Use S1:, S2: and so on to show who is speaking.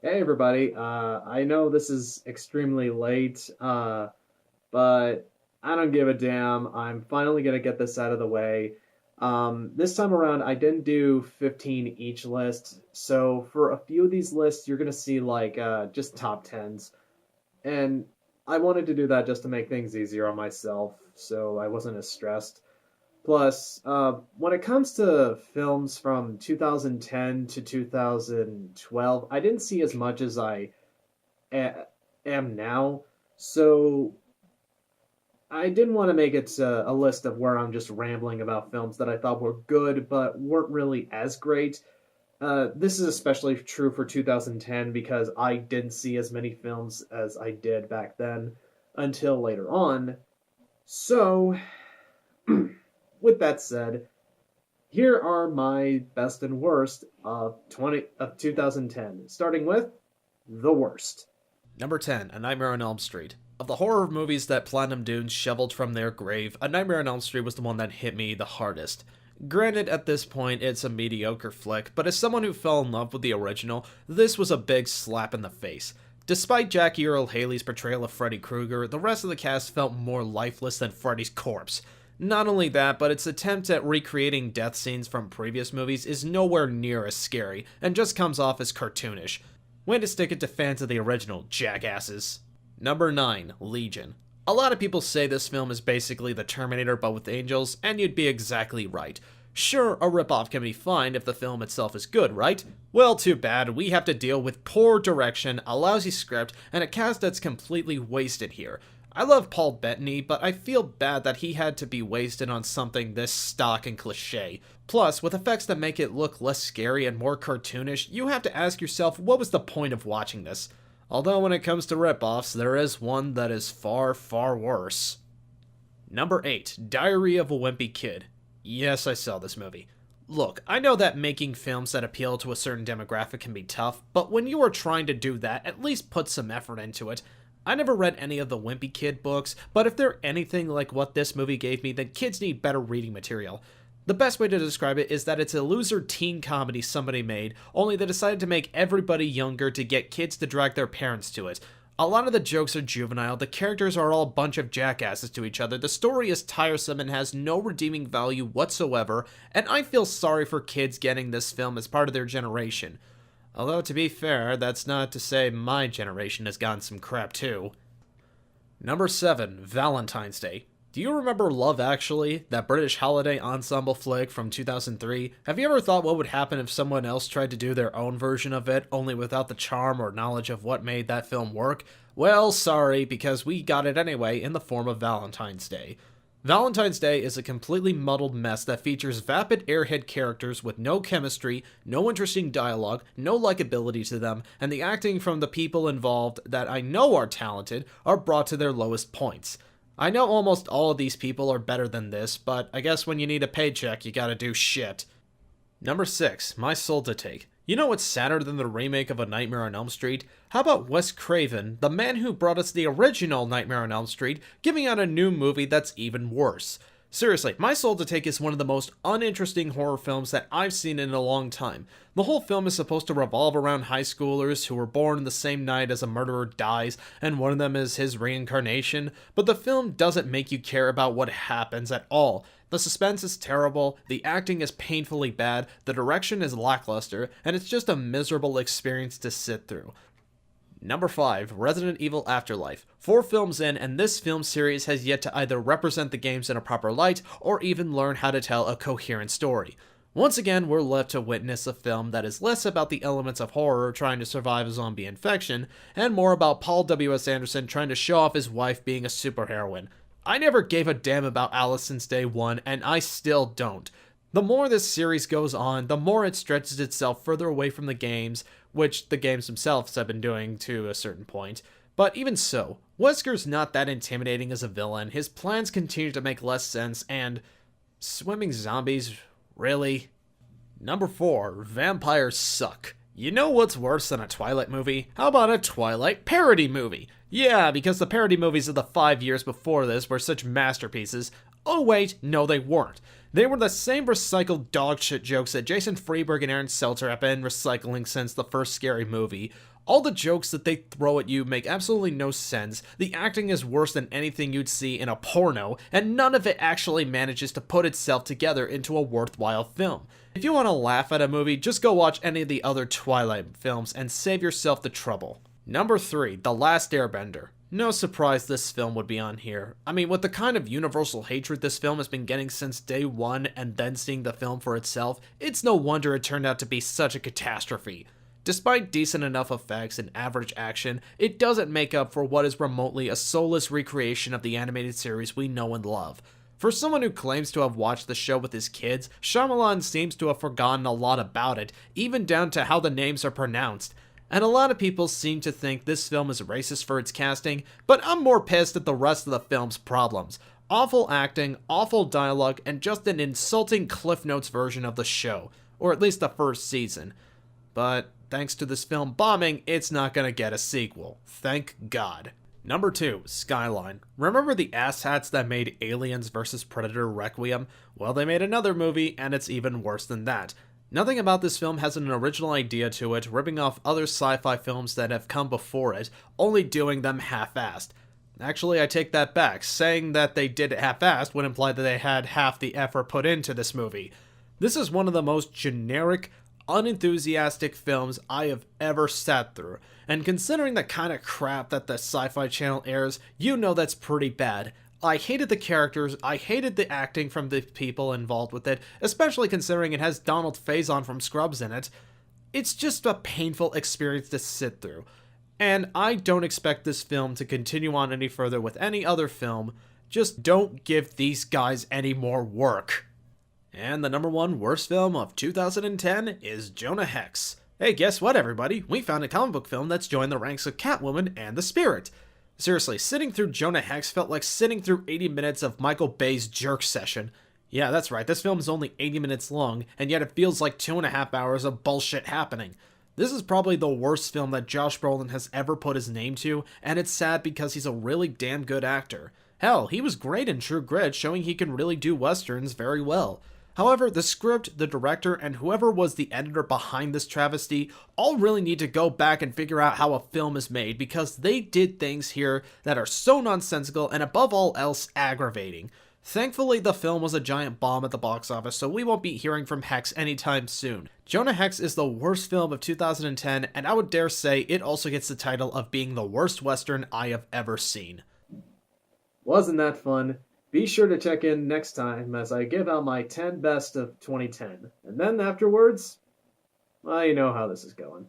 S1: Hey everybody, I know this is extremely late, but I don't give a damn. I'm finally gonna get this out of the way. This time around, I didn't do 15 each list, so for a few of these lists, you're gonna see like just top tens, and I wanted to do that just to make things easier on myself, so I wasn't as stressed. Plus, when it comes to films from 2010 to 2012, I didn't see as much as I a- am now. So I didn't want to make it a list of where I'm just rambling about films that I thought were good but weren't really as great. This is especially true for 2010 because I didn't see as many films as I did back then until later on. So, with that said, here are my best and worst of 2010, starting with the worst.
S2: Number 10, A Nightmare on Elm Street. Of the horror movies that Platinum Dunes shoveled from their grave, A Nightmare on Elm Street was the one that hit me the hardest. Granted, at this point, it's a mediocre flick, but as someone who fell in love with the original, this was a big slap in the face. Despite Jackie Earle Haley's portrayal of Freddy Krueger, the rest of the cast felt more lifeless than Freddy's corpse. Not only that, but its attempt at recreating death scenes from previous movies is nowhere near as scary, and just comes off as cartoonish. Way to stick it to fans of the original, jackasses. Number 9, Legion. A lot of people say this film is basically the Terminator but with angels, and you'd be exactly right. Sure, a ripoff can be fine if the film itself is good, right? Well, too bad, we have to deal with poor direction, a lousy script, and a cast that's completely wasted here. I love Paul Bettany, but I feel bad that he had to be wasted on something this stock and cliche. Plus, with effects that make it look less scary and more cartoonish, you have to ask yourself what was the point of watching this? Although when it comes to ripoffs, there is one that is far, far worse. Number 8, Diary of a Wimpy Kid. Yes, I saw this movie. Look, I know that making films that appeal to a certain demographic can be tough, but when you are trying to do that, at least put some effort into it. I never read any of the Wimpy Kid books, but if they're anything like what this movie gave me, then kids need better reading material. The best way to describe it is that it's a loser teen comedy somebody made, only they decided to make everybody younger to get kids to drag their parents to it. A lot of the jokes are juvenile, the characters are all a bunch of jackasses to each other, the story is tiresome and has no redeeming value whatsoever, and I feel sorry for kids getting this film as part of their generation. Although, to be fair, that's not to say my generation has gotten some crap too. Number 7, Valentine's Day. Do you remember Love Actually, that British holiday ensemble flick from 2003? Have you ever thought what would happen if someone else tried to do their own version of it, only without the charm or knowledge of what made that film work? Well, sorry, because we got it anyway in the form of Valentine's Day. Valentine's Day is a completely muddled mess that features vapid airhead characters with no chemistry, no interesting dialogue, no likability to them, and the acting from the people involved that I know are talented are brought to their lowest points. I know almost all of these people are better than this, but I guess when you need a paycheck, you gotta do shit. Number 6, My Soul to Take. You know what's sadder than the remake of A Nightmare on Elm Street? How about Wes Craven, the man who brought us the original Nightmare on Elm Street, giving out a new movie that's even worse? Seriously, My Soul to Take is one of the most uninteresting horror films that I've seen in a long time. The whole film is supposed to revolve around high schoolers who were born the same night as a murderer dies, and one of them is his reincarnation, but the film doesn't make you care about what happens at all. The suspense is terrible, the acting is painfully bad, the direction is lackluster, and it's just a miserable experience to sit through. Number 5, Resident Evil Afterlife. 4 films in, and this film series has yet to either represent the games in a proper light or even learn how to tell a coherent story. Once again, we're left to witness a film that is less about the elements of horror trying to survive a zombie infection, and more about Paul W.S. Anderson trying to show off his wife being a superheroine. I never gave a damn about Alice since day one, and I still don't. The more this series goes on, the more it stretches itself further away from the games, which the games themselves have been doing to a certain point. But even so, Wesker's not that intimidating as a villain, his plans continue to make less sense, and swimming zombies, really? Number 4, Vampires Suck. You know what's worse than a Twilight movie? How about a Twilight parody movie? Yeah, because the parody movies of the 5 years before this were such masterpieces. Oh wait, no they weren't. They were the same recycled dogshit jokes that Jason Freeberg and Aaron Seltzer have been recycling since the first Scary Movie. All the jokes that they throw at you make absolutely no sense, the acting is worse than anything you'd see in a porno, and none of it actually manages to put itself together into a worthwhile film. If you want to laugh at a movie, just go watch any of the other Twilight films and save yourself the trouble. Number 3, The Last Airbender. No surprise this film would be on here. I mean, with the kind of universal hatred this film has been getting since day one and then seeing the film for itself, it's no wonder it turned out to be such a catastrophe. Despite decent enough effects and average action, it doesn't make up for what is remotely a soulless recreation of the animated series we know and love. For someone who claims to have watched the show with his kids, Shyamalan seems to have forgotten a lot about it, even down to how the names are pronounced. And a lot of people seem to think this film is racist for its casting, but I'm more pissed at the rest of the film's problems. Awful acting, awful dialogue, and just an insulting Cliff Notes version of the show, or at least the first season. But thanks to this film bombing, it's not gonna get a sequel. Thank God. Number 2, Skyline. Remember the asshats that made Aliens vs. Predator Requiem? Well, they made another movie, and it's even worse than that. Nothing about this film has an original idea to it, ripping off other sci-fi films that have come before it, only doing them half-assed. Actually, I take that back. Saying that they did it half-assed would imply that they had half the effort put into this movie. This is one of the most generic, unenthusiastic films I have ever sat through, and considering the kind of crap that the Sci-Fi Channel airs, you know that's pretty bad. I hated the characters, I hated the acting from the people involved with it, especially considering it has Donald Faison from Scrubs in it. It's just a painful experience to sit through, and I don't expect this film to continue on any further with any other film. Just don't give these guys any more work. And the number 1 worst film of 2010 is Jonah Hex. Hey, guess what, everybody? We found a comic book film that's joined the ranks of Catwoman and The Spirit. Seriously, sitting through Jonah Hex felt like sitting through 80 minutes of Michael Bay's Jerk Session. Yeah, that's right, this film is only 80 minutes long, and yet it feels like 2.5 hours of bullshit happening. This is probably the worst film that Josh Brolin has ever put his name to, and it's sad because he's a really damn good actor. Hell, he was great in True Grit, showing he can really do westerns very well. However, the script, the director, and whoever was the editor behind this travesty all really need to go back and figure out how a film is made, because they did things here that are so nonsensical and above all else aggravating. Thankfully, the film was a giant bomb at the box office, so we won't be hearing from Hex anytime soon. Jonah Hex is the worst film of 2010, and I would dare say it also gets the title of being the worst western I have ever seen.
S1: Wasn't that fun? Be sure to check in next time as I give out my 10 best of 2010. And then afterwards, well, you know how this is going.